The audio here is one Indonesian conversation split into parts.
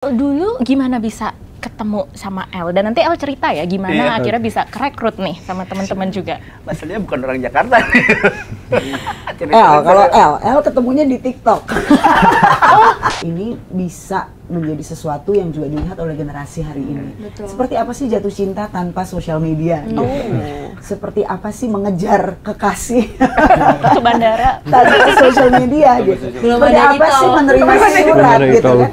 Dulu gimana bisa ketemu sama El? Dan nanti El cerita ya gimana akhirnya bisa kerekrut nih sama teman-teman juga. Masalahnya bukan orang Jakarta. El ketemunya di TikTok. Ini bisa menjadi sesuatu yang juga dilihat oleh generasi hari ini. Betul. Seperti apa sih jatuh cinta tanpa sosial media? Seperti apa sih mengejar kekasih Ke bandara. tanpa sosial media? Gitu. Belum Seperti ada apa itu. sih menerima surat Belum ada gitu itu. kan?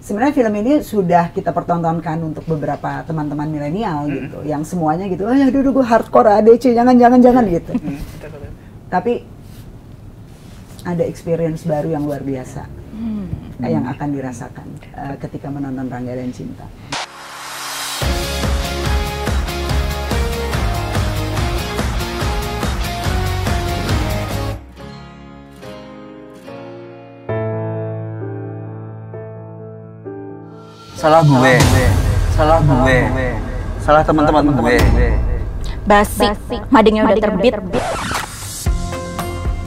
Sebenarnya film ini sudah kita pertontonkan untuk beberapa teman-teman milenial gitu, yang semuanya gitu, ya dulu gue hardcore ADC, jangan gitu. Tapi ada experience baru yang luar biasa yang akan dirasakan ketika menonton Rangga dan Cinta. Salah gue, salah teman-teman gue. Basi, madingnya udah terbit.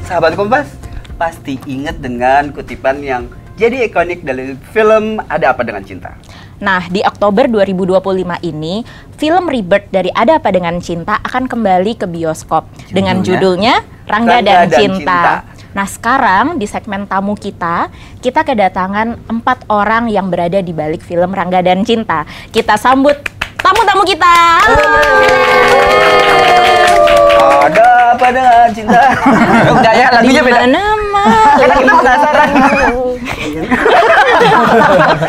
Sahabat Kompas, pasti ingat dengan kutipan yang jadi ikonik dari film Ada Apa Dengan Cinta. Nah, di Oktober 2025 ini, film Rebirth dari Ada Apa Dengan Cinta akan kembali ke bioskop dengan judulnya Rangga dan Cinta. Nah, sekarang di segmen tamu kita kedatangan 4 orang yang berada di balik film Rangga dan Cinta. Kita sambut tamu-tamu kita. Ada apa dengan cinta? Enggak ya, lagunya beda. Nama. Karena kita penasaran.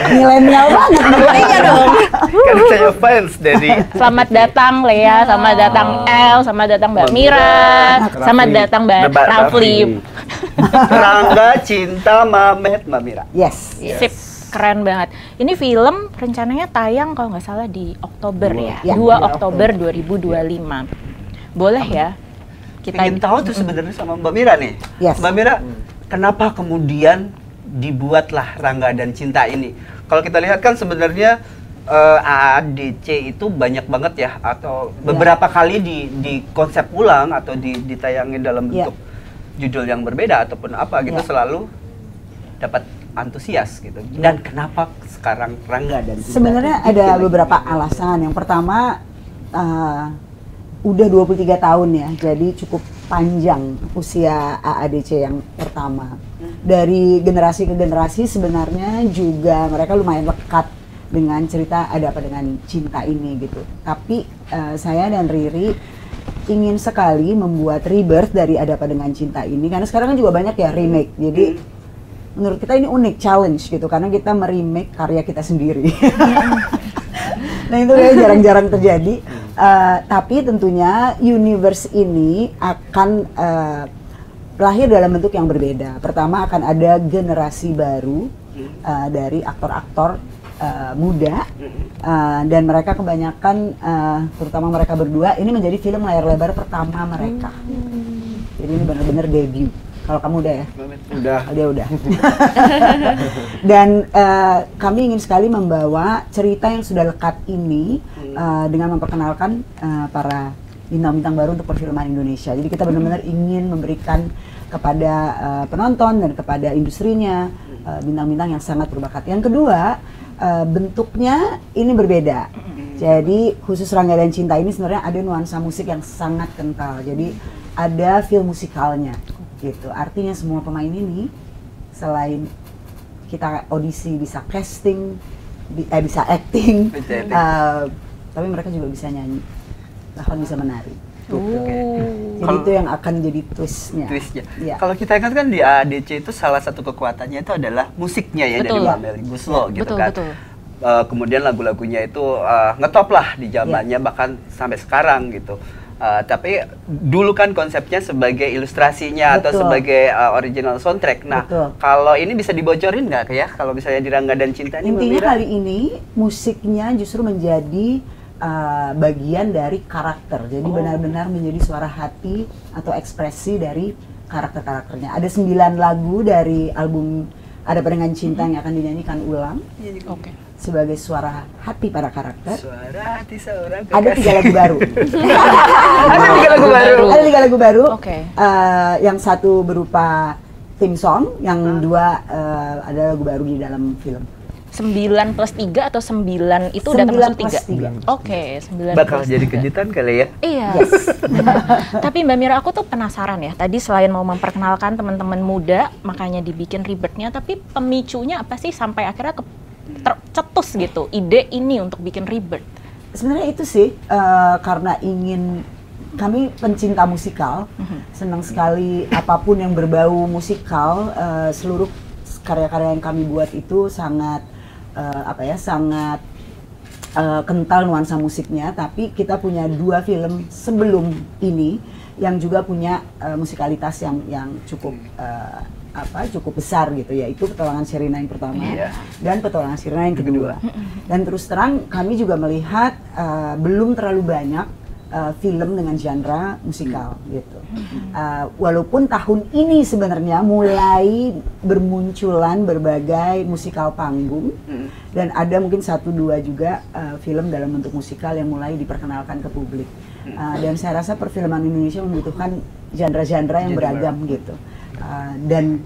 Milenial banget. Iya dong. Karena saya fans dari Selamat datang Lea, selamat datang El, selamat datang Mbak Mira, selamat datang Mbak Rafli. Rangga, Cinta, Mamet, Mbak Mira. Yes. Sip, keren banget. Ini film rencananya tayang kalau nggak salah di Oktober ya, Ya. 2 Oktober 2025. Boleh ya? Kita Ingin tahu tuh sebenarnya sama Mbak Mira nih. Yes. Mbak Mira, kenapa kemudian dibuatlah Rangga dan Cinta ini? Kalau kita lihat kan sebenarnya AADC itu banyak banget ya, atau beberapa kali di konsep ulang atau ditayangin dalam bentuk judul yang berbeda ataupun apa gitu, selalu dapat antusias gitu. Dan kenapa sekarang Rangga dan Cinta? Sebenarnya ada beberapa alasan. Yang pertama, udah 23 tahun ya, jadi cukup panjang usia AADC yang pertama. Dari generasi ke generasi sebenarnya juga mereka lumayan lekat dengan cerita Ada Apa Dengan Cinta ini gitu. Tapi saya dan Riri ingin sekali membuat rebirth dari Ada Apa Dengan Cinta ini, karena sekarang kan juga banyak ya remake. Jadi menurut kita ini unik, challenge gitu, karena kita meremake karya kita sendiri. Nah itu ya jarang-jarang terjadi. Tapi tentunya universe ini akan lahir dalam bentuk yang berbeda. Pertama akan ada generasi baru dari aktor-aktor muda, dan mereka kebanyakan, terutama mereka berdua, ini menjadi film layar lebar pertama mereka. Jadi ini benar-benar debut. Kalau kamu udah ya? Udah. Dia udah. Dan kami ingin sekali membawa cerita yang sudah lekat ini dengan memperkenalkan para bintang-bintang baru untuk perfilman Indonesia. Jadi kita benar-benar ingin memberikan kepada penonton dan kepada industrinya bintang-bintang yang sangat berbakat. Yang kedua, bentuknya ini berbeda. Jadi khusus Rangga dan Cinta ini sebenarnya ada nuansa musik yang sangat kental. Jadi ada feel musikalnya gitu. Artinya semua pemain ini selain kita audisi bisa casting, bisa acting, tapi mereka juga bisa nyanyi, bahkan bisa menari. Jadi itu yang akan jadi twistnya. Ya. Kalau kita ingat kan di ADC itu salah satu kekuatannya itu adalah musiknya ya, dari Mbak Melly Guslo gitu kan. Kemudian lagu-lagunya itu ngetop lah di zamannya, bahkan sampai sekarang gitu. Tapi dulu kan konsepnya sebagai ilustrasinya atau sebagai original soundtrack. Nah, kalau ini bisa dibocorin nggak ya? Kalau misalnya di Rangga dan Cinta ini, intinya kali ini musiknya justru menjadi bagian dari karakter. Jadi benar-benar menjadi suara hati atau ekspresi dari karakter-karakternya. Ada 9 lagu dari album Ada Apa Dengan Cinta yang akan dinyanyikan ulang. Sebagai suara hati para karakter. Suara hati seorang kekasih. Ada 3 lagu baru. Ada 3 lagu baru. Yang satu berupa theme song, yang dua ada lagu baru di dalam film. 9 plus 3 atau 9 itu udah 9 termasuk plus 3? 3. Oke, 9 Bakal plus jadi 3. kejutan kali ya. Iya. Yes. Tapi Mbak Mira, aku tuh penasaran ya. Tadi selain mau memperkenalkan teman-teman muda, makanya dibikin Rebirth-nya, tapi pemicunya apa sih sampai akhirnya tercetus gitu ide ini untuk bikin Rebirth? Sebenarnya itu sih karena kami pencinta musikal, senang sekali apapun yang berbau musikal. Seluruh karya-karya yang kami buat itu sangat sangat kental nuansa musiknya. Tapi kita punya 2 film sebelum ini yang juga punya musikalitas yang cukup cukup besar gitu, yaitu Petualangan Sherina yang pertama dan Petualangan Sherina yang kedua. Dan terus terang kami juga melihat belum terlalu banyak film dengan genre musikal gitu. Walaupun tahun ini sebenarnya mulai bermunculan berbagai musikal panggung dan ada mungkin 1-2 juga film dalam bentuk musikal yang mulai diperkenalkan ke publik. Dan saya rasa perfilman Indonesia membutuhkan genre-genre yang beragam gitu. Dan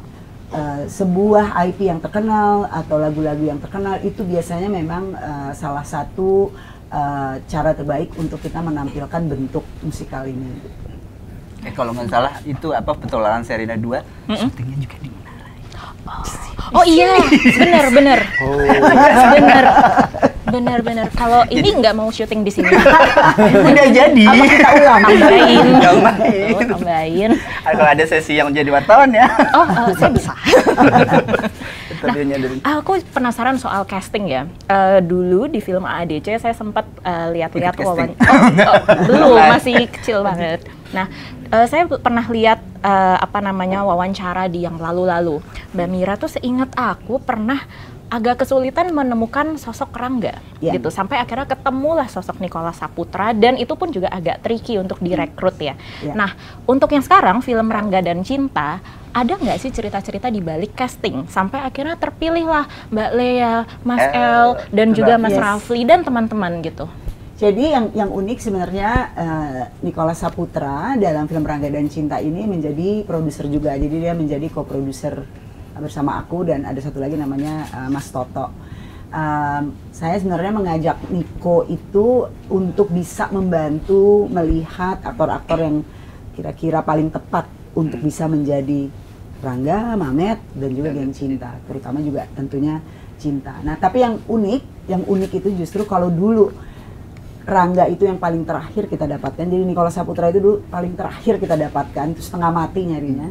sebuah IP yang terkenal atau lagu-lagu yang terkenal itu biasanya memang salah satu cara terbaik untuk kita menampilkan bentuk musikal ini. Kalau nggak salah itu Petualangan Sherina 2, syutingnya juga di Menara. Oh iya, benar. Benar. Kalau ini nggak mau syuting di sini. Udah jadi. Apa kita ulang? Tambahin. Kalau ada sesi yang jadi wartawan ya. Saya bisa. Nah, aku penasaran soal casting ya. Dulu di film AADC saya sempat lihat-lihat belum, masih kecil banget. Nah, saya pernah lihat wawancara di yang lalu-lalu. Mbak Mira tuh seingat aku pernah agak kesulitan menemukan sosok Rangga gitu, sampai akhirnya ketemulah sosok Nicholas Saputra dan itu pun juga agak tricky untuk direkrut ya. Nah, untuk yang sekarang film Rangga dan Cinta, ada nggak sih cerita-cerita di balik casting sampai akhirnya terpilihlah Mbak Lea, Mas El dan juga Mas Rafli dan teman-teman gitu? Jadi yang unik sebenarnya Nicholas Saputra dalam film Rangga dan Cinta ini menjadi produser juga. Jadi dia menjadi co-produser bersama aku dan ada satu lagi namanya Mas Toto. Saya sebenarnya mengajak Niko itu untuk bisa membantu melihat aktor-aktor yang kira-kira paling tepat untuk bisa menjadi Rangga, Mamet dan juga Geng Cinta, terutama juga tentunya Cinta. Nah, tapi yang unik itu justru kalau dulu Rangga itu yang paling terakhir kita dapatkan, jadi Nicholas Saputra itu dulu paling terakhir kita dapatkan, itu setengah mati nyarinya.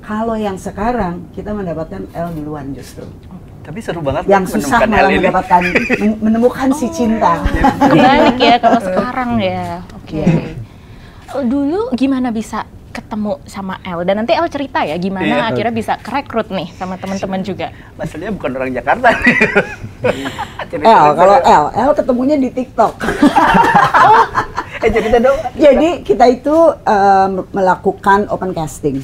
Kalau yang sekarang kita mendapatkan El duluan justru. Tapi seru banget yang susah malah menemukan si Cinta. Kebalik ya kalau sekarang ya. Oke. Dulu gimana bisa ketemu sama El? Dan nanti El cerita ya gimana akhirnya bisa kerekrut nih sama teman-teman juga. Masalahnya bukan orang Jakarta. Kalau El ketemunya di TikTok. Cerita dong. Jadi kita itu melakukan open casting,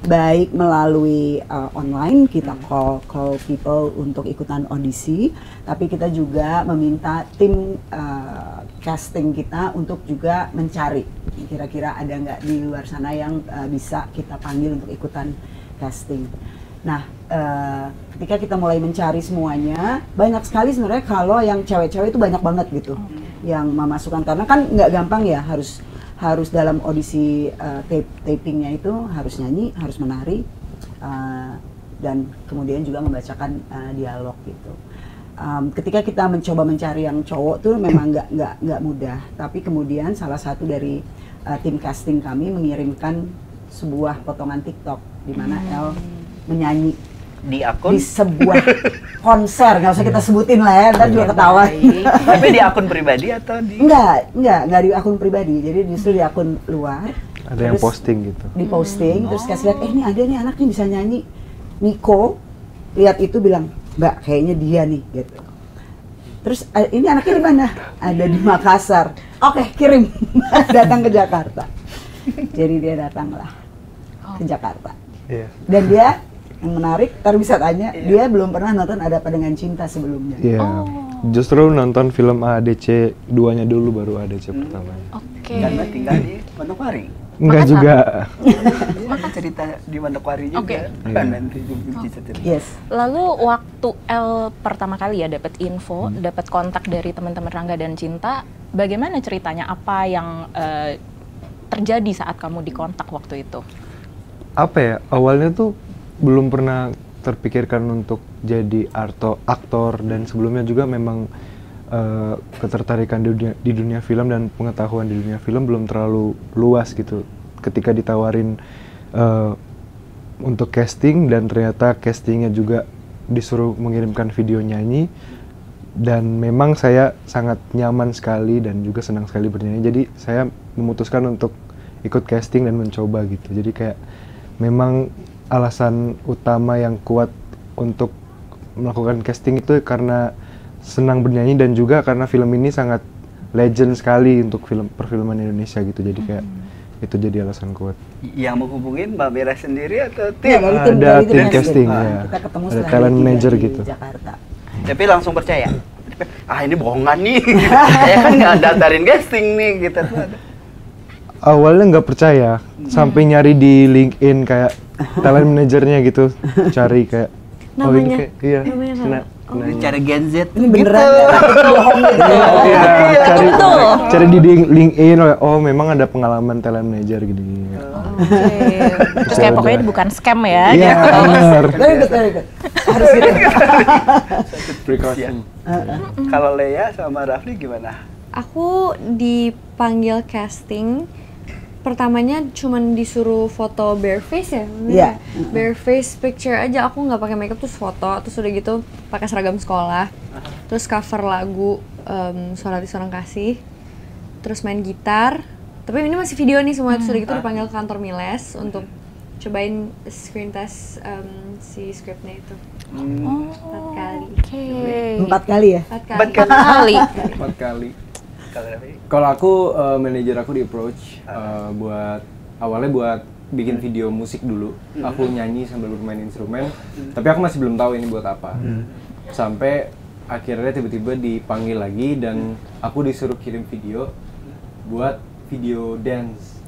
baik melalui online kita call people untuk ikutan audisi, tapi kita juga meminta tim casting kita untuk juga mencari kira-kira ada nggak di luar sana yang bisa kita panggil untuk ikutan casting. Nah, ketika kita mulai mencari semuanya, banyak sekali sebenarnya kalau yang cewek-cewek itu banyak banget gitu. Yang memasukkan, karena kan nggak gampang ya, harus dalam audisi tapingnya itu harus nyanyi, harus menari, dan kemudian juga membacakan dialog gitu. Ketika kita mencoba mencari yang cowok tuh memang nggak mudah, tapi kemudian salah satu dari tim casting kami mengirimkan sebuah potongan TikTok di mana El menyanyi di akun? Di sebuah konser, nggak usah kita sebutin lah ya, ntar juga ketawa. Tapi di akun pribadi atau di? Enggak di akun pribadi, jadi justru di akun luar. Ada yang posting gitu. Di posting, terus kasih lihat, ini ada nih anak nih bisa nyanyi. Niko lihat itu bilang, Mbak kayaknya dia nih gitu. Terus ini anaknya di mana? Ada di Makassar. Oke, kirim. Datang ke Jakarta. Jadi dia datanglah ke Jakarta. Dan dia yang menarik, ntar bisa tanya, dia belum pernah nonton Ada Apa Dengan Cinta sebelumnya. Justru nonton film AADC 2-nya dulu baru AADC pertamanya. Karena tinggal di Manokwari. Enggak juga. Maka cerita di Manokwari juga. Oke. Kan nanti bisa cerita. Yes. Lalu waktu L pertama kali ya dapat info, dapat kontak dari teman-teman Rangga dan Cinta, bagaimana ceritanya? Apa yang terjadi saat kamu dikontak waktu itu? Apa ya, awalnya tuh belum pernah terpikirkan untuk jadi aktor dan sebelumnya juga memang ketertarikan di dunia film dan pengetahuan di dunia film belum terlalu luas gitu. Ketika ditawarin untuk casting dan ternyata castingnya juga disuruh mengirimkan video nyanyi, dan memang saya sangat nyaman sekali dan juga senang sekali bernyanyi, jadi saya memutuskan untuk ikut casting dan mencoba gitu. Jadi kayak memang alasan utama yang kuat untuk melakukan casting itu karena senang bernyanyi dan juga karena film ini sangat legend sekali untuk perfilman Indonesia gitu. Jadi kayak itu jadi alasan kuat. Yang menghubungin Mbak Mira sendiri atau tim? Ada tim casting ya. Kita ketemu Ada setelah talent di manager gitu. Jakarta. Tapi langsung percaya. Ini bohongan nih. Saya kan nggak daftarin casting nih gitu. Awalnya nggak percaya, sampai nyari di LinkedIn kayak talent manajernya gitu, cari kayak Namanya? iya, Namanya Cara Gen Z Ini beneran ya, tapi bohong gitu. iya, cari Betul. cari di LinkedIn, oh memang ada pengalaman talent manager gini. Terus kayak pokoknya bukan scam ya. Iya, benar. Very good, very good. Harus gitu. Precaution. Kalau Lea sama Rafli gimana? Aku dipanggil casting. Pertamanya cuman disuruh foto bare face ya? Iya. Bare face picture aja, aku nggak pakai makeup, terus foto, terus udah gitu pakai seragam sekolah, terus cover lagu Suara Hati Seorang Kasih, terus main gitar. Tapi ini masih video nih semua, terus udah gitu dipanggil ke kantor Miles untuk cobain screen test si scriptnya itu. 4 kali. Oke. 4 kali ya? 4 kali. Kali. 4 kali. Kalau Rafli? Kalau aku manajer aku di approach awalnya buat bikin video musik dulu. Aku nyanyi sambil bermain instrumen, tapi aku masih belum tahu ini buat apa. Sampai akhirnya tiba-tiba dipanggil lagi dan aku disuruh kirim video buat video dance.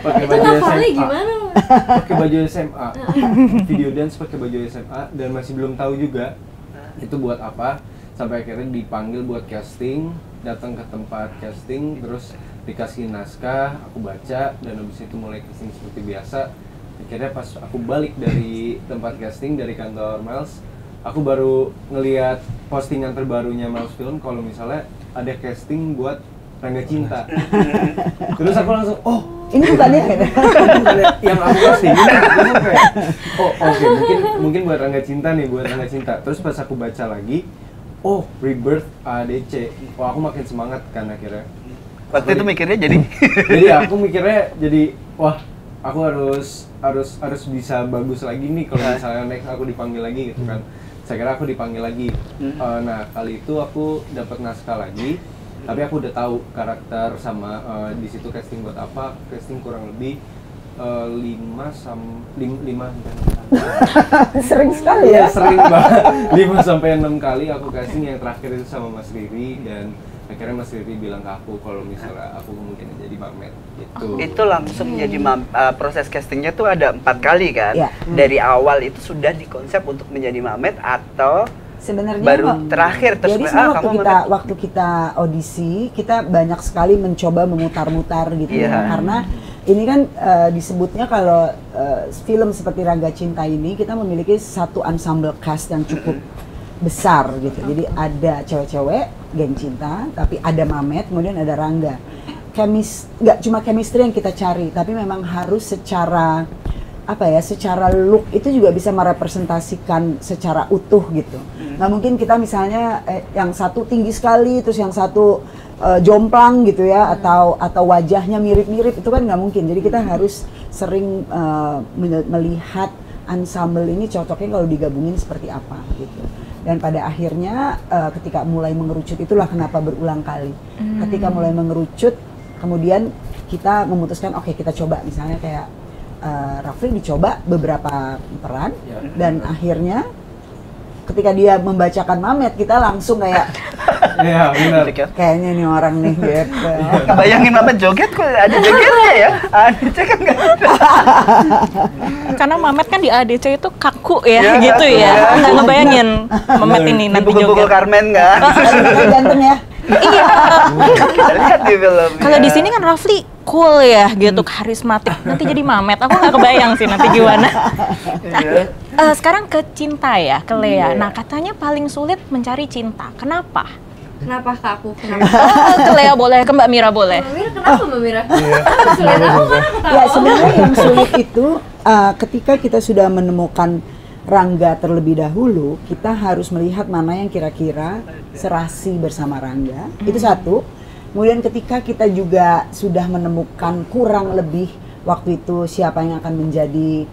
Pakai baju Nafalnya SMA. gimana? Pakai baju SMA. Video dance pakai baju SMA dan masih belum tahu juga itu buat apa. Sampai akhirnya dipanggil buat casting, datang ke tempat casting, terus dikasih naskah, aku baca, dan habis itu mulai casting seperti biasa. Akhirnya pas aku balik dari tempat casting dari kantor Miles, aku baru ngelihat postingan terbarunya Miles Film kalau misalnya ada casting buat Rangga Cinta. Terus aku langsung, oh Ini bukannya yang aku casting, terus aku kayak, oh oke, mungkin buat Rangga Cinta nih, buat Rangga Cinta. Terus pas aku baca lagi, oh Rebirth ADC, wah aku makin semangat kan akhirnya. Waktu itu mikirnya jadi Jadi aku mikirnya jadi wah aku harus bisa bagus lagi nih kalau misalnya next aku dipanggil lagi gitu kan. Saya kira aku dipanggil lagi. Nah kali itu aku dapat naskah lagi, tapi aku udah tahu karakter sama di situ casting buat apa. Casting kurang lebih 5 sering sekali ya. Sering banget 5 sampai 6 kali aku casting. Yang terakhir itu sama Mas Riri dan akhirnya Mas Riri bilang ke aku kalau misalnya aku kemungkinan jadi Mamet gitu. itu langsung jadi proses castingnya tuh ada 4 kali kan? Iya. Dari awal itu sudah dikonsep untuk menjadi Mamet atau Sebenarnya baru terakhir terus jadi sebenarnya kamu waktu kita audisi kita banyak sekali mencoba memutar-mutar gitu ya, karena ini kan disebutnya kalau film seperti Rangga Cinta ini kita memiliki satu ensemble cast yang cukup besar gitu. Jadi ada cewek-cewek geng cinta, tapi ada Mamet, kemudian ada Rangga. Nggak cuma chemistry yang kita cari, tapi memang harus secara secara look itu juga bisa merepresentasikan secara utuh gitu. Nggak mungkin kita misalnya yang satu tinggi sekali, terus yang satu jomplang gitu ya, atau wajahnya mirip-mirip, itu kan nggak mungkin. Jadi kita harus sering melihat ensemble ini cocoknya kalau digabungin seperti apa gitu. Dan pada akhirnya ketika mulai mengerucut, itulah kenapa berulang kali. Ketika mulai mengerucut, kemudian kita memutuskan oke, kita coba misalnya kayak Rafli dicoba beberapa peran dan akhirnya ketika dia membacakan Mamet kita langsung kayak Iya, benar. kayaknya nih orang nih gitu. Bayangin Mamet joget kok ada jogetnya ya. ADC kan nggak ada. Karena Mamet kan di ADC itu kaku ya, Iya, gitu kaku, ya. ya. Nggak ngebayangin Mamet ini nanti Dipukul-pukul joget. Carmen nggak? Ganteng ya. Iya. Kita lihat di film. Kalau di sini kan Rafli cool ya, gitu, karismatik. Nanti jadi Mamet, aku nggak kebayang sih nanti gimana. Nah, sekarang ke Cinta ya, ke Lea. Nah, katanya paling sulit mencari cinta. Kenapa? Kenapa ke aku? Kenapa? Ke Lea boleh, ke Mbak Mira boleh. Mbak Mira, kenapa Mbak Mira? Sulit aku kan aku tahu. Ya sebenarnya yang sulit itu ketika kita sudah menemukan Rangga terlebih dahulu, kita harus melihat mana yang kira-kira serasi bersama Rangga. Itu satu. Kemudian ketika kita juga sudah menemukan kurang lebih waktu itu siapa yang akan menjadi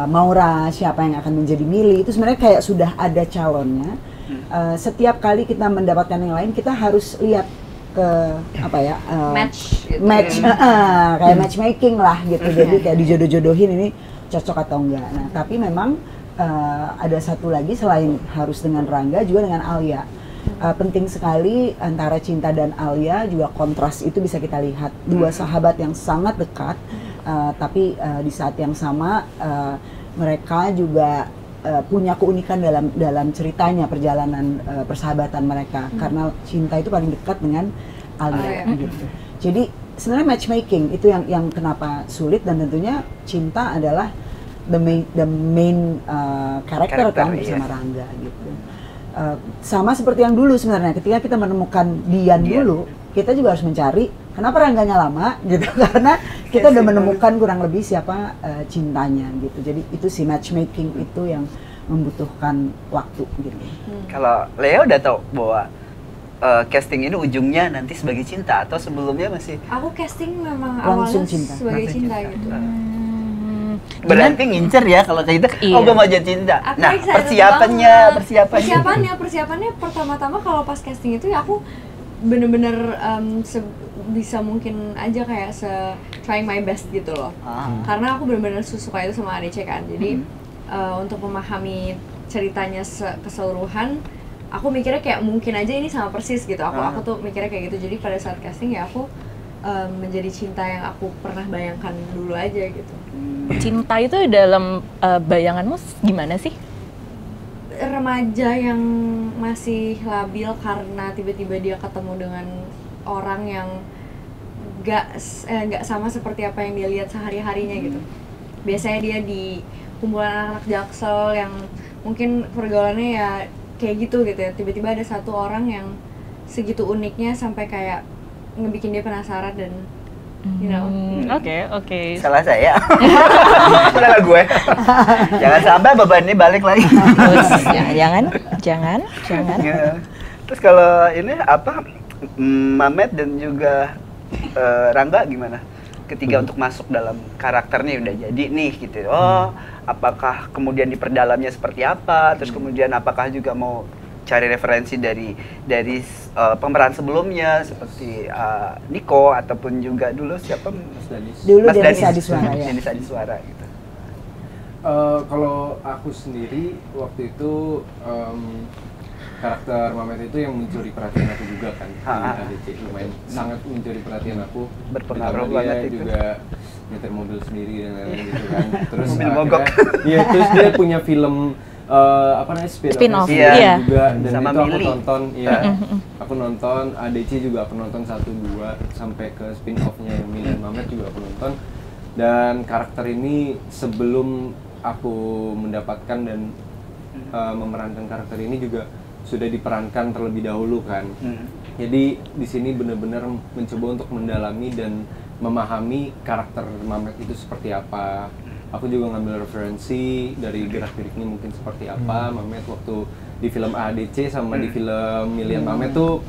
Maura, siapa yang akan menjadi Mili, itu sebenarnya kayak sudah ada calonnya. Setiap kali kita mendapatkan yang lain, kita harus lihat ke apa ya Match gitu. kayak matchmaking lah gitu. Jadi kayak dijodoh-jodohin ini cocok atau enggak. Nah tapi memang ada satu lagi selain harus dengan Rangga juga dengan Alia. Penting sekali antara Cinta dan Alia juga kontras itu bisa kita lihat. Dua sahabat yang sangat dekat, tapi di saat yang sama mereka juga punya keunikan dalam ceritanya, perjalanan persahabatan mereka. Karena Cinta itu paling dekat dengan Alia gitu. Jadi sebenarnya matchmaking itu yang kenapa sulit, dan tentunya Cinta adalah the main karakter kan bersama Rangga gitu. Sama seperti yang dulu sebenarnya, ketika kita menemukan Dian dulu, kita juga harus mencari kenapa Rangganya lama gitu, karena kita udah menemukan kurang lebih siapa cintanya gitu. Jadi itu si matchmaking itu yang membutuhkan waktu gitu. Kalau Lea udah tahu bahwa casting ini ujungnya nanti sebagai Cinta atau sebelumnya masih? Aku casting memang Langsung awalnya cinta. sebagai Langsung cinta cinta. gitu. Berarti ngincer ya kalau kayak gitu. Iya. Oh, gue mau jadi Cinta. Aku Nah, excited persiapannya pertama-tama kalau pas casting itu ya aku bener-bener bisa mungkin aja kayak trying my best gitu loh. Karena aku bener-bener suka itu sama ADC kan. Jadi untuk memahami ceritanya keseluruhan, aku mikirnya kayak mungkin aja ini sama persis gitu. Aku tuh mikirnya kayak gitu. Jadi pada saat casting ya aku menjadi Cinta yang aku pernah bayangkan dulu aja gitu. Cinta itu dalam bayanganmu gimana sih? Remaja yang masih labil karena tiba-tiba dia ketemu dengan orang yang nggak sama seperti apa yang dia lihat sehari-harinya gitu. Biasanya dia di kumpulan anak Jaksel yang mungkin pergaulannya ya kayak gitu ya. Tiba-tiba ada satu orang yang segitu uniknya sampai kayak ngebikin dia penasaran dan you know. Oke. Salah saya. Salah gue. Jangan sampai beban ini balik lagi. Jangan. Ya. Terus kalau ini apa, Mamet dan juga Rangga gimana? Ketika untuk masuk dalam karakternya udah jadi nih gitu. Oh, apakah kemudian diperdalamnya seperti apa? Terus kemudian apakah juga mau cari referensi dari pemeran sebelumnya seperti Niko ataupun juga dulu siapa? Mas Danis. Dulu Mas Denis Danis. Adiswara ya. Denis Adiswara gitu. Kalau aku sendiri waktu itu karakter Mamet itu yang mencuri perhatian aku juga kan di ADC, lumayan sangat mencuri perhatian aku. Berpengaruh Ditambah banget dia itu. juga nyetir mobil sendiri dan lain-lain gitu kan. Terus Mobil mogok. Iya, terus dia punya film apa namanya Spin-off, spin-off iya. juga, dan Sama itu aku Mili. tonton, ya. Aku nonton ADC juga aku nonton 1-2 sampai ke spin-offnya yang Mili dan Mamet juga aku nonton. Dan karakter ini sebelum aku mendapatkan dan memerankan karakter ini juga sudah diperankan terlebih dahulu kan. Jadi di sini benar-benar mencoba untuk mendalami dan memahami karakter Mamet itu seperti apa. Aku juga ngambil referensi dari gerak-geriknya mungkin seperti apa Mamet waktu di film ADC sama di film Milian Mamet tuh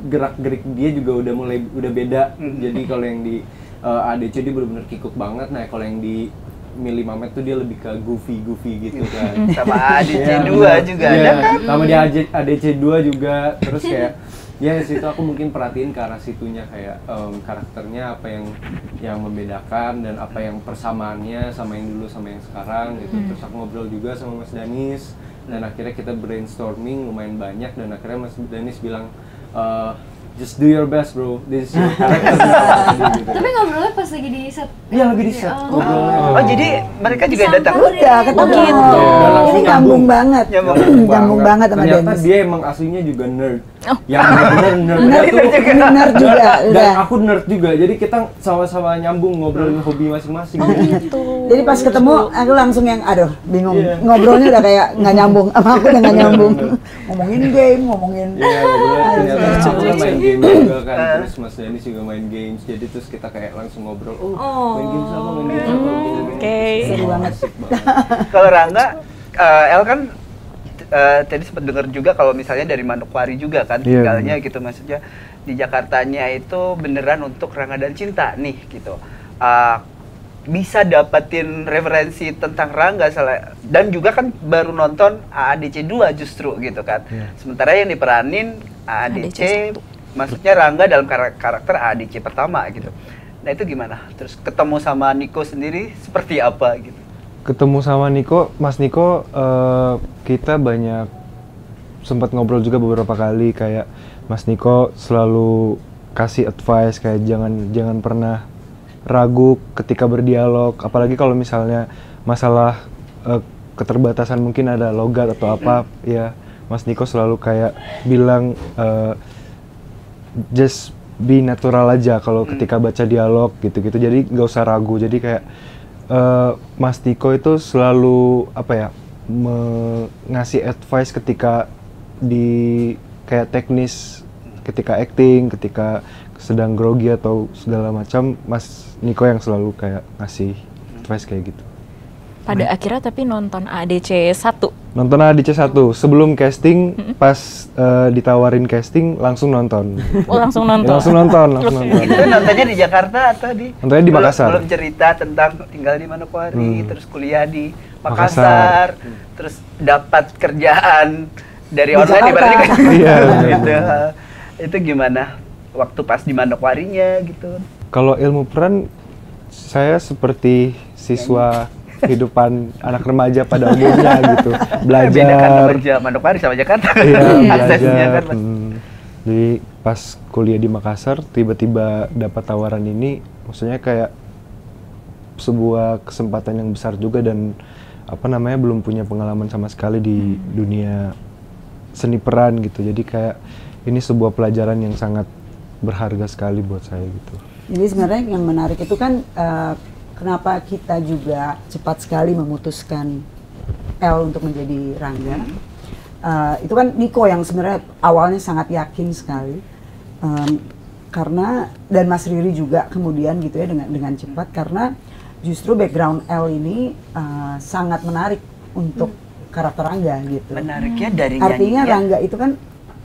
gerak-gerik dia juga udah beda. Jadi kalau yang di ADC dia benar-benar kikuk banget. Nah, kalau yang di Mili Mamet tuh dia lebih ke goofy gitu kan. Sama ADC Ya, 2 bener. juga Iya, ada kan? sama di ADC 2 juga. Terus kayak ya situ aku mungkin perhatiin ke arah situnya kayak karakternya apa yang membedakan dan apa yang persamaannya sama yang dulu sama yang sekarang gitu. Terus aku ngobrol juga sama Mas Danis dan akhirnya kita brainstorming lumayan banyak dan akhirnya Mas Danis bilang just do your best bro, this is your character. Gitu. Tapi ngobrolnya pas lagi di set. Iya lagi di set. Oh jadi mereka juga datang. Udah ketemu. gitu. Ini nyambung banget. Nyambung banget sama Ternyata Dennis. dia emang aslinya juga nerd. Yang benar-benar nerd. Nerd juga. Dan Udah. aku nerd juga, jadi kita sama-sama nyambung ngobrolin hobi masing-masing. Jadi pas ketemu aku langsung yang aduh bingung. Iya. Ngobrolnya udah kayak nggak nyambung. Sama aku udah nggak nyambung. Ngomongin game, ngomongin. Iya, ngobrolnya ternyata aku kan main game juga kan, terus Mas Danis juga main games, jadi terus kita kayak langsung ngobrol, main games apa, gitu. Oke. Seru banget. Asik banget. Kalau Rangga, El kan tadi sempat dengar juga kalau misalnya dari Manokwari juga kan Iya, tinggalnya gitu, maksudnya di Jakartanya itu beneran untuk Rangga dan Cinta nih gitu. Bisa dapetin referensi tentang Rangga dan juga kan baru nonton AADC 2 justru gitu kan. Iya. Sementara yang diperanin AADC maksudnya Rangga dalam karakter AADC pertama gitu. Nah itu gimana? Terus ketemu sama Niko sendiri seperti apa gitu? Ketemu sama Niko, Mas Niko, kita banyak sempat ngobrol juga beberapa kali, kayak Mas Niko selalu kasih advice kayak jangan pernah ragu ketika berdialog, apalagi kalau misalnya masalah keterbatasan mungkin ada logat atau apa, ya Mas Niko selalu kayak bilang just be natural aja kalau ketika baca dialog gitu-gitu, jadi nggak usah ragu. Jadi kayak Mas Niko itu selalu apa ya, ngasih advice ketika di kayak teknis, ketika acting, ketika sedang grogi atau segala macam, Mas Niko yang selalu kayak ngasih advice kayak gitu. Pada akhirnya tapi nonton ADC 1. Nonton ADC 1 sebelum casting, pas ditawarin casting langsung nonton. Oh, langsung nonton. Langsung nonton. Itu nontonnya di Jakarta atau di? Nontonnya di Makassar. Belum cerita tentang tinggal di Manokwari, terus kuliah di Makassar, terus dapat kerjaan dari online ibaratnya kan. Iya. Gitu. Itu gimana waktu pas di Manokwarinya gitu? Kalau ilmu peran, saya seperti siswa kehidupan anak remaja pada umumnya gitu, Beda kan belajar. Manokwari sama Jakarta. Iya, Aksesnya belajar. kan. Jadi pas kuliah di Makassar tiba-tiba dapat tawaran ini, maksudnya kayak sebuah kesempatan yang besar juga, dan apa namanya, belum punya pengalaman sama sekali di dunia seni peran gitu. Jadi kayak ini sebuah pelajaran yang sangat berharga sekali buat saya gitu. Jadi sebenarnya yang menarik itu kan kenapa kita juga cepat sekali memutuskan El untuk menjadi Rangga. Itu kan Niko yang sebenarnya awalnya sangat yakin sekali, karena dan Mas Riri juga kemudian gitu ya dengan cepat, karena justru background El ini sangat menarik untuk karakter Rangga gitu. Menariknya dari Artinya nyanyinya. Rangga itu kan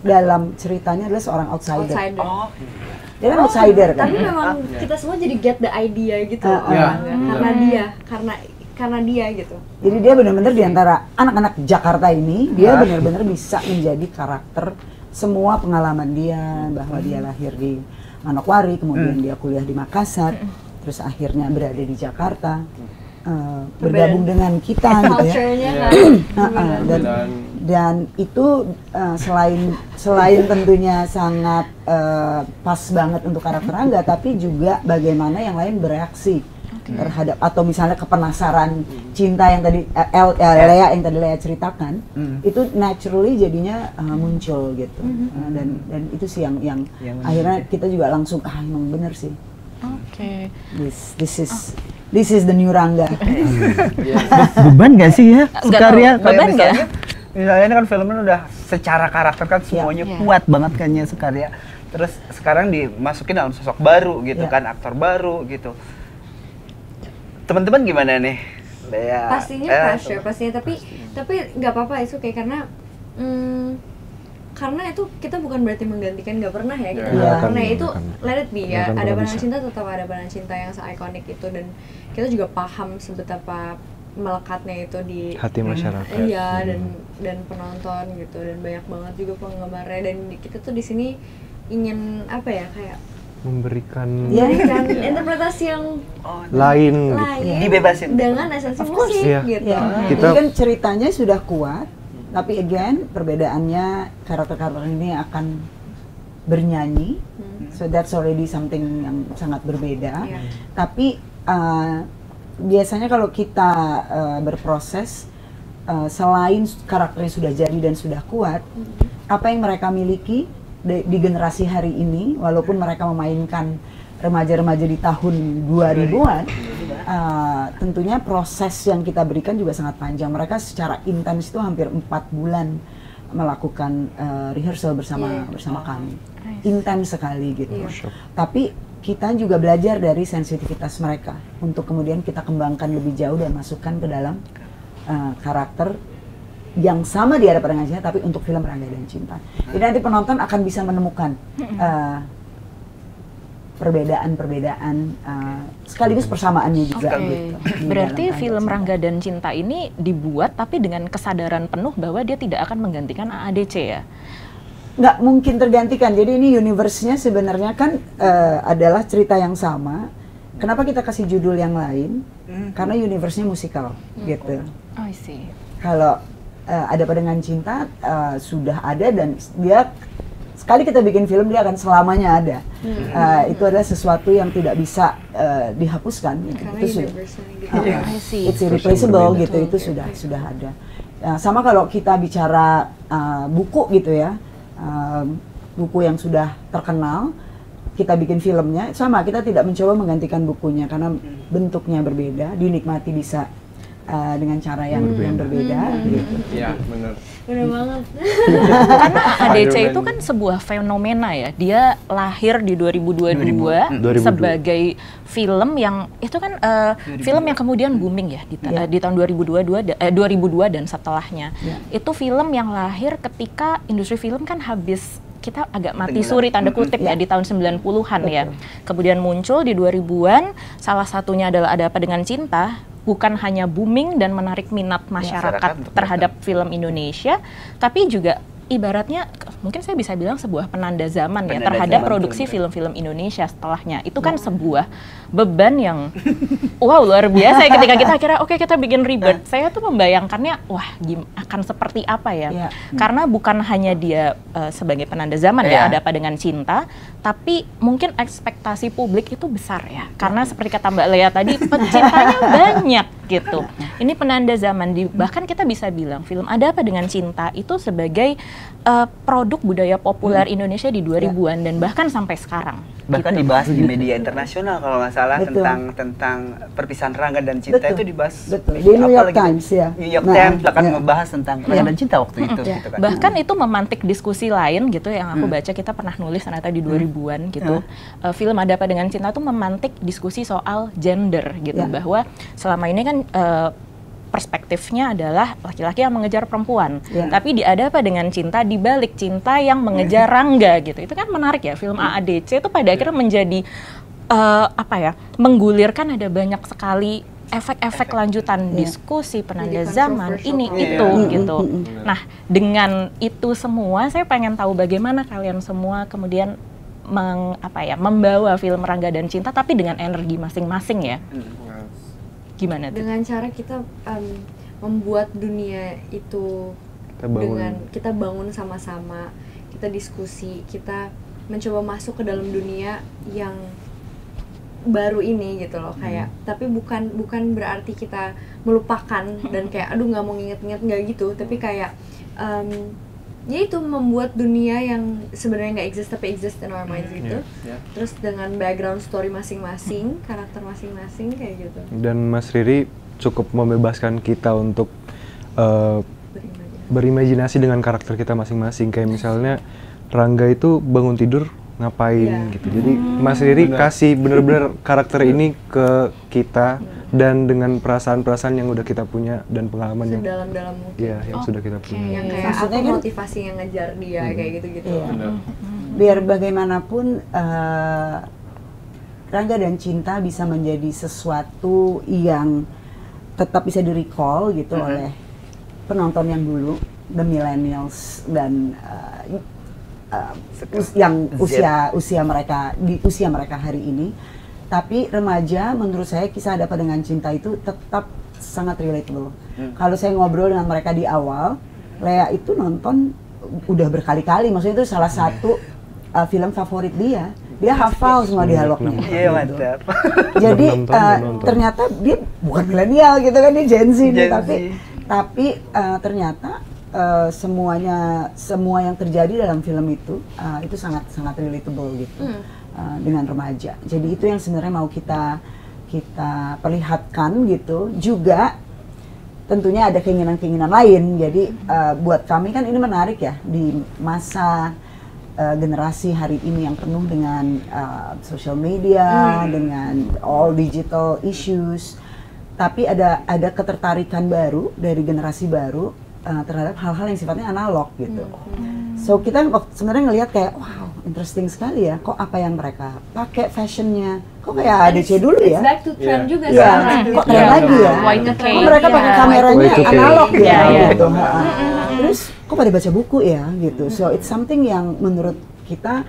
dalam ceritanya adalah seorang outsider. Oh, Dia kan outsider kan. Tapi memang kita semua jadi get the idea gitu. Iya. Karena dia gitu. Jadi dia benar-benar di antara anak-anak Jakarta ini, dia benar-benar bisa menjadi karakter semua pengalaman dia, bahwa dia lahir di Manokwari, kemudian dia kuliah di Makassar, terus akhirnya berada di Jakarta, bergabung dengan kita gitu ya. Culture-nya kan. Dan itu selain tentunya sangat pas banget untuk karakter Rangga, tapi juga bagaimana yang lain bereaksi terhadap, atau misalnya kepenasaran cinta yang tadi Lea yang tadi Lea ceritakan, itu naturally jadinya muncul gitu. Dan itu sih yang akhirnya kita juga langsung emang bener sih. Oke. This is the new Rangga. beban gak sih ya Nggak Sukarya? tahu, beban nggak? Misalnya ini kan filmnya udah secara karakter kan semuanya kuat banget kayaknya Sukarya. Terus sekarang dimasukin dalam sosok baru gitu kan, aktor baru gitu. Teman-teman gimana nih? Lea, Pastinya pressure, pastinya. Tapi nggak apa-apa itu kayak karena itu kita bukan berarti menggantikan, nggak pernah ya kita nggak pernah, itu let it be ya, ada Pandangan Cinta tetap ada Pandangan Cinta yang se-ikonik itu, dan kita juga paham sebetapa melekatnya itu di Hati masyarakat. iya, dan penonton gitu, dan banyak banget juga penggemarnya, dan kita tuh di sini ingin apa ya, kayak Memberikan memberikan interpretasi yang lain. lain Dibebasin dengan esensi musik Iya. gitu. Ya, Kita- jadi kan ceritanya sudah kuat, Tapi again, perbedaannya karakter-karakter ini akan bernyanyi, so that's already something yang sangat berbeda. Tapi biasanya kalau kita berproses, selain karakternya sudah jadi dan sudah kuat, apa yang mereka miliki di generasi hari ini, walaupun mereka memainkan remaja-remaja di tahun 2000-an, tentunya proses yang kita berikan juga sangat panjang. Mereka secara intens itu hampir 4 bulan melakukan rehearsal bersama kami. Intens sekali gitu. Tapi kita juga belajar dari sensitivitas mereka untuk kemudian kita kembangkan lebih jauh dan masukkan ke dalam karakter yang sama di hadapan dengan cinta, tapi untuk film Rangga dan Cinta. Jadi nanti penonton akan bisa menemukan perbedaan-perbedaan sekaligus persamaannya juga. Gitu, berarti film Rangga dan Cinta ini dibuat tapi dengan kesadaran penuh bahwa dia tidak akan menggantikan AADC ya? Nggak mungkin tergantikan. Jadi ini universe-nya sebenarnya kan adalah cerita yang sama. Kenapa kita kasih judul yang lain? Karena universe-nya musikal gitu. Oh, I see. Kalau Ada Apa Dengan Cinta sudah ada dan dia sekali kita bikin film dia akan selamanya ada. Itu adalah sesuatu yang tidak bisa dihapuskan. Karena itu universe-nya it's irreplaceable gitu. Itu sudah ada. Sama kalau kita bicara buku gitu ya. Buku yang sudah terkenal, kita bikin filmnya, sama kita tidak mencoba menggantikan bukunya karena bentuknya berbeda, dinikmati bisa dengan cara yang berbeda gitu. Iya, benar. Bener banget. Karena ADC itu kan sebuah fenomena ya. Dia lahir di 2022 sebagai film yang itu kan film yang kemudian booming ya di tahun 2002 dan setelahnya. Itu film yang lahir ketika industri film kan habis kita agak mati suri tanda kutip ya di tahun 90-an ya. Kemudian muncul di 2000-an, salah satunya adalah Ada Apa Dengan Cinta, bukan hanya booming dan menarik minat masyarakat terhadap film Indonesia, tapi juga ibaratnya mungkin saya bisa bilang sebuah penanda zaman ya terhadap produksi film-film Indonesia setelahnya. Itu kan sebuah beban yang wow luar biasa ya ketika kita akhirnya oke, kita bikin Rebirth. Saya tuh membayangkannya wah akan seperti apa ya. Karena bukan hanya dia sebagai penanda zaman ya Ada Apa Dengan Cinta, tapi mungkin ekspektasi publik itu besar ya. Karena seperti kata Mbak Lea tadi pecintanya banyak gitu. Ini penanda zaman bahkan kita bisa bilang film Ada Apa Dengan Cinta itu sebagai produk budaya populer Indonesia di 2000-an dan bahkan sampai sekarang. Bahkan gitu. dibahas di media internasional kalau nggak salah tentang perpisahan Rangga dan Cinta itu dibahas. Di New York Times ya. New York Times akan membahas tentang Rangga dan Cinta waktu itu. Gitu kan. Bahkan itu memantik diskusi lain gitu yang aku baca, kita pernah nulis ternyata di 2000-an gitu. Film Ada Apa Dengan Cinta itu memantik diskusi soal gender gitu, bahwa selama ini kan perspektifnya adalah laki-laki yang mengejar perempuan, tapi di Ada Apa Dengan Cinta dibalik cinta yang mengejar Rangga gitu. Itu kan menarik ya, film AADC itu pada akhirnya menjadi menggulirkan ada banyak sekali efek-efek lanjutan diskusi penanda zaman ini itu gitu. Nah dengan itu semua saya pengen tahu bagaimana kalian semua kemudian membawa film Rangga dan Cinta tapi dengan energi masing-masing ya. Gimana tuh? Dengan cara kita membuat dunia itu kita bangun sama-sama, kita diskusi, kita mencoba masuk ke dalam dunia yang baru ini gitu loh, kayak tapi bukan berarti kita melupakan dan kayak aduh nggak mau nginget-nginget, nggak gitu, tapi kayak ya itu membuat dunia yang sebenarnya nggak exist tapi exist in our minds gitu. Terus dengan background story masing-masing, karakter masing-masing kayak gitu. Dan Mas Riri cukup membebaskan kita untuk berimajinasi dengan karakter kita masing-masing. Kayak misalnya Rangga itu bangun tidur ngapain gitu. Jadi Mas Riri kasih bener-bener karakter ini ke kita. Dan dengan perasaan-perasaan yang udah kita punya dan pengalaman yang dalam-dalam mungkin. Iya, yang sudah kita punya. Yang kayak apa motivasi yang ngejar dia kayak gitu-gitu. Biar bagaimanapun Rangga dan Cinta bisa menjadi sesuatu yang tetap bisa di-recall gitu oleh penonton yang dulu, the millennials dan yang usia mereka hari ini. Tapi remaja, menurut saya kisah Ada Apa Dengan Cinta itu tetap sangat relatable. Kalau saya ngobrol dengan mereka di awal, Lea itu nonton udah berkali-kali, maksudnya itu salah satu film favorit dia. Dia hafal semua dialognya. Iya, mantap. Jadi Nonton. ternyata dia bukan milenial gitu kan, dia Gen Z nih, Gen Z. tapi ternyata semua yang terjadi dalam film itu sangat relatable gitu dengan remaja. Jadi itu yang sebenarnya mau kita perlihatkan gitu. Juga tentunya ada keinginan-keinginan lain. Jadi buat kami kan ini menarik ya di masa generasi hari ini yang penuh dengan social media, dengan all digital issues. Tapi ada ketertarikan baru dari generasi baru terhadap hal-hal yang sifatnya analog gitu. So kita sebenarnya ngelihat kayak wow, interesting sekali ya. Kok apa yang mereka pakai fashionnya, kok kayak ADC dulu ya? It's back to trend juga Iya, sekarang. kok tren lagi ya? Y2K. Kok mereka pakai kameranya Y2K. analog ya? Iya. Gitu. Terus kok pada baca buku ya? Gitu. So it's something yang menurut kita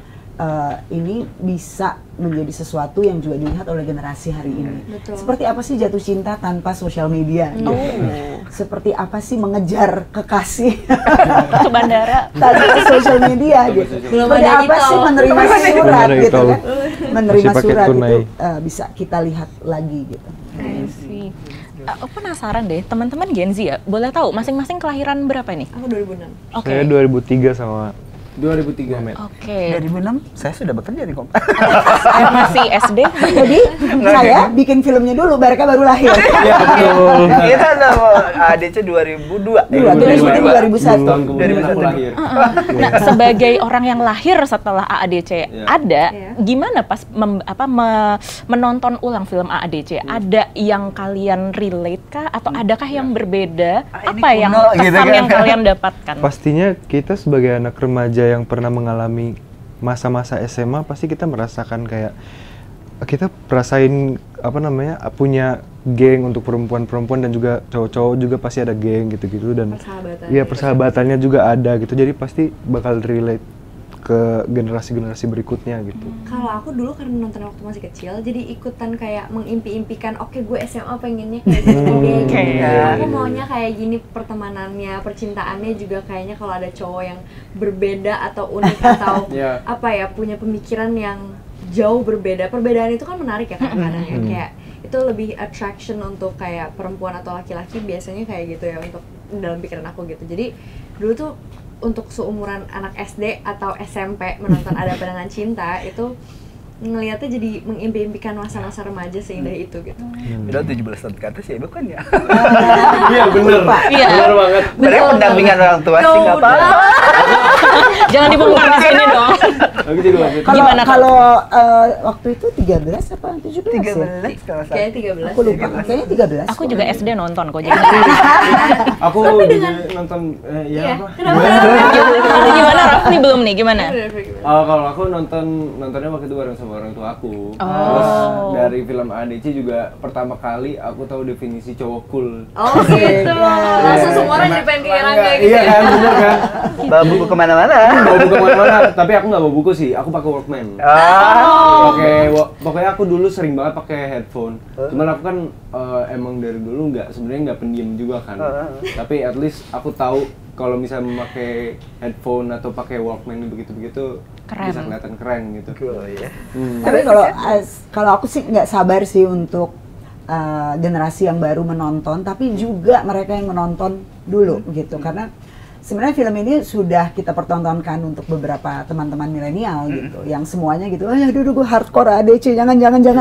ini bisa menjadi sesuatu yang juga dilihat oleh generasi hari ini. Betul. Seperti apa sih jatuh cinta tanpa sosial media? Gitu. Seperti apa sih mengejar kekasih Ke bandara. tanpa sosial media? Gitu. Belum Seperti ada apa e-tol. sih menerima surat Belum ada gitu e-tol. kan? Menerima Masih pakai surat tunai. itu bisa kita lihat lagi gitu. I see. Aku penasaran deh, teman-teman Gen Z ya, boleh tahu masing-masing kelahiran berapa nih? Aku 2006. Oke. Saya 2003 sama 2003. Oke. 2006 saya sudah bekerja di Kompas. Saya masih SD. Jadi saya bikin filmnya dulu, mereka baru lahir. Iya betul. Kita sama ADC 2002. 2001. Tahun kemudian aku 2001. lahir. Nah, sebagai orang yang lahir setelah AADC ada, Iya. gimana pas menonton ulang film AADC? Ada yang kalian relate kah? Atau adakah yang berbeda? Ini Apa yang kuno, kesan gitu kan? yang kalian dapatkan? pastinya kita sebagai anak remaja yang pernah mengalami masa-masa SMA pasti kita merasakan kayak kita rasain punya geng untuk perempuan-perempuan dan juga cowok-cowok juga pasti ada geng gitu-gitu dan Persahabatan. iya persahabatannya juga ada gitu, jadi pasti bakal relate ke generasi-generasi berikutnya gitu. Kalau aku dulu karena nonton waktu masih kecil, jadi ikutan kayak mengimpi-impikan, oke gue SMA pengennya kayak gini deh. Oke. Aku maunya kayak gini pertemanannya, percintaannya juga kayaknya kalau ada cowok yang berbeda atau unik atau Iya. apa ya, punya pemikiran yang jauh berbeda. Perbedaan itu kan menarik ya kadang-kadang ya, kayak itu lebih attraction untuk kayak perempuan atau laki-laki biasanya kayak gitu ya untuk dalam pikiran aku gitu. Jadi dulu tuh untuk seumuran anak SD atau SMP menonton Ada Apa Dengan Cinta itu ngelihatnya jadi mengimpi-impikan masa-masa remaja seindah itu gitu. Udah 17 tahun ke atas ya bukan ya? Iya bener. Iya. Bener banget. Mereka pendampingan orang tua sih nggak apa-apa. Jangan dibongkar di sini dong. Aku jadi waktu itu. Gimana, Kak? Kalau waktu itu 13 apa 17 ya? 13 kalau salah. Kayaknya 13. Aku lupa, kayaknya 13. Aku juga SD nonton kok, jadi Aku juga nonton Iya. apa? gimana Rafni belum nih, gimana? Kalau aku nontonnya waktu itu bareng sama orang tua aku. Terus dari film ADC juga pertama kali aku tahu definisi cowok cool. Oh gitu. Langsung semua orang jadi pengen kayak Rangga gitu. Iya kan, bener kan? Bawa buku kemana-mana. Bawa buku kemana-mana, tapi aku nggak bawa buku sih, aku pakai Walkman. Pokoknya aku dulu sering banget pakai headphone. Cuman aku kan emang dari dulu sebenarnya nggak pendiam juga kan. Tapi at least aku tahu kalau misalnya memakai headphone atau pakai Walkman begitu-begitu Keren. bisa kelihatan keren gitu. Ya. Tapi kalau aku sih nggak sabar sih untuk generasi yang baru menonton, tapi juga mereka yang menonton dulu gitu, karena sebenarnya film ini sudah kita pertontonkan untuk beberapa teman-teman milenial gitu, yang semuanya gitu, ya dulu gue hardcore ADC, jangan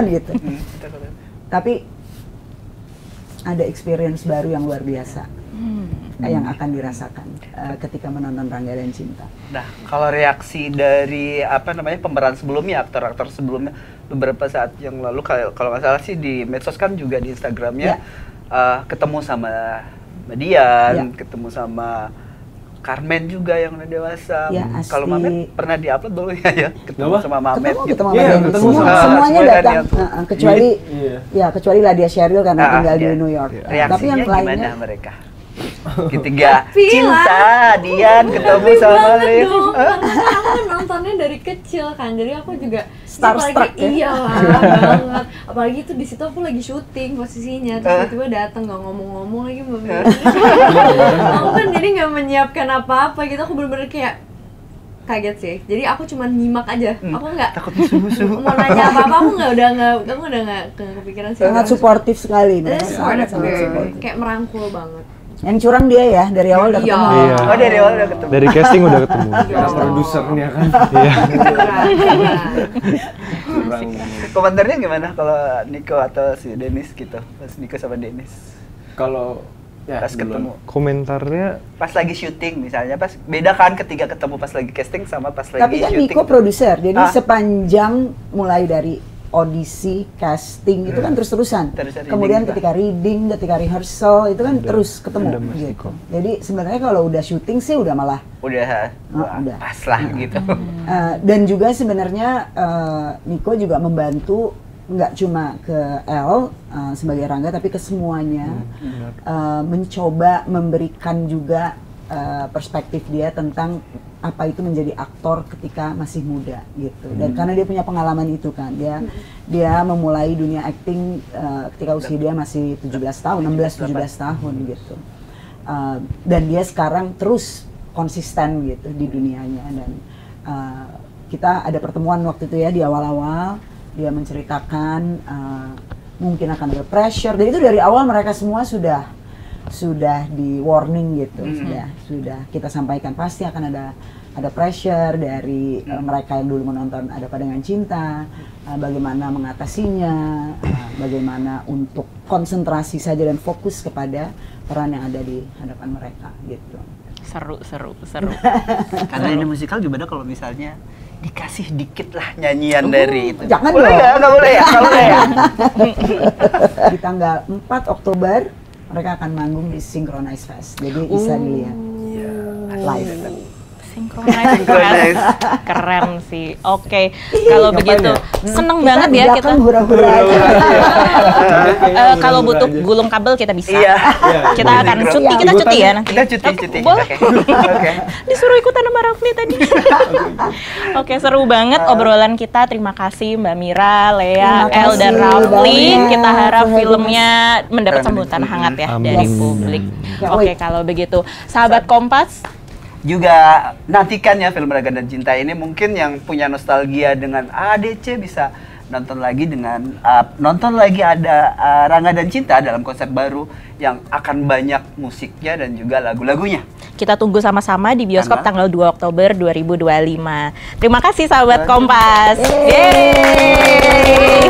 gitu. Tapi ada experience baru yang luar biasa yang akan dirasakan ketika menonton Rangga dan Cinta. Nah, kalau reaksi dari pemeran sebelumnya, aktor-aktor sebelumnya beberapa saat yang lalu kalau nggak salah sih di medsos kan juga di Instagramnya ketemu sama Dian, ketemu sama Carmen juga yang udah dewasa. Ya, kalau asli. Mamet pernah diupload belum ya? Ketemu Apa? sama Mamet gitu. Ketemu Iya, sama ketemu semua, sama- semuanya semua datang, Daniel. kecuali Iya. kecuali Ladia Sheryl karena tinggal di iya. New York. Reaksinya Tapi yang gimana lainnya mereka? Ketiga Tapi Cinta, Dian ketemu sama Leo. Aku kan nontonnya soalnya dari kecil kan, jadi aku juga Starstruck ya? Iya banget. Apalagi itu di situ aku lagi syuting posisinya, terus tiba-tiba datang nggak ngomong-ngomong lagi Mbak Mira. Aku kan jadi nggak menyiapkan apa-apa gitu, aku bener-bener kayak kaget sih. Jadi aku cuma nyimak aja. Aku nggak Takut musuh-musuh. mau nanya apa-apa, aku udah nggak kepikiran sih. Sangat suportif sekali. Sangat Sangat supportive. suportif. Kayak merangkul banget. Yang curang dia ya, dari awal udah Iya. ketemu. Iya. Oh, dari awal udah ketemu. Dari casting udah ketemu. Karena produsernya kan. Iya. Kurang. Komentarnya gimana kalau Nico atau si Dennis gitu? Pas Nico sama Dennis. Kalau ya, Pas ketemu. Komentarnya Pas lagi syuting misalnya, pas beda kan ketika ketemu pas lagi casting sama pas lagi Tapi kan syuting. Nico produser, jadi Ah. sepanjang mulai dari audisi, casting itu kan terus-terusan. Terus ada Kemudian reading, ketika reading, ketika rehearsal itu kan Ada- terus ketemu ada Mas gitu. Nico. Jadi sebenarnya kalau udah syuting sih udah malah Udah, wah, udah. pas lah gitu. dan juga sebenarnya Nico juga membantu nggak cuma ke El sebagai Rangga tapi ke semuanya mencoba memberikan juga perspektif dia tentang apa itu menjadi aktor ketika masih muda gitu. Dan karena dia punya pengalaman itu kan, dia memulai dunia acting ketika usia dia masih 17 tahun, 16-17 tahun gitu. Dan dia sekarang terus konsisten gitu di dunianya dan kita ada pertemuan waktu itu ya di awal-awal dia menceritakan mungkin akan ada pressure dan itu dari awal mereka semua sudah di warning gitu, sudah kita sampaikan pasti akan ada pressure dari mereka yang dulu menonton Ada Apa Dengan Cinta, bagaimana mengatasinya, bagaimana untuk konsentrasi saja dan fokus kepada peran yang ada di hadapan mereka gitu. Seru. Karena ini musikal gimana kalau misalnya dikasih dikit lah nyanyian dari itu. Jangan boleh dong. nggak? Nggak boleh ya? Nggak boleh ya? Di tanggal 4 Oktober mereka akan manggung di Synchronize Fest, jadi bisa dilihat live. Synchronize. Keren sih. Oke, kalau begitu seneng banget ya kita. Hura-hura aja. Kalau butuh gulung kabel kita bisa. Iya. Kita akan cuti, kita cuti ya nanti. Kita cuti. Boleh. Oke. Disuruh ikutan sama Rafli tadi. Oke, seru banget obrolan kita. Terima kasih Mbak Mira, Lea, Terima El, dan kasih Rafli. banyak Kita harap for having filmnya mendapat Keren. sambutan hangat ya Amin. dari Yes. publik. Can't Oke, wait. kalau begitu, sahabat Kompas, Juga nantikan ya film Rangga dan Cinta ini, mungkin yang punya nostalgia dengan ADC bisa nonton lagi ada Rangga dan Cinta dalam konsep baru yang akan banyak musiknya dan juga lagu-lagunya. kita tunggu sama-sama di bioskop tanggal 2 Oktober 2025. Terima kasih sahabat Kompas. Yeay.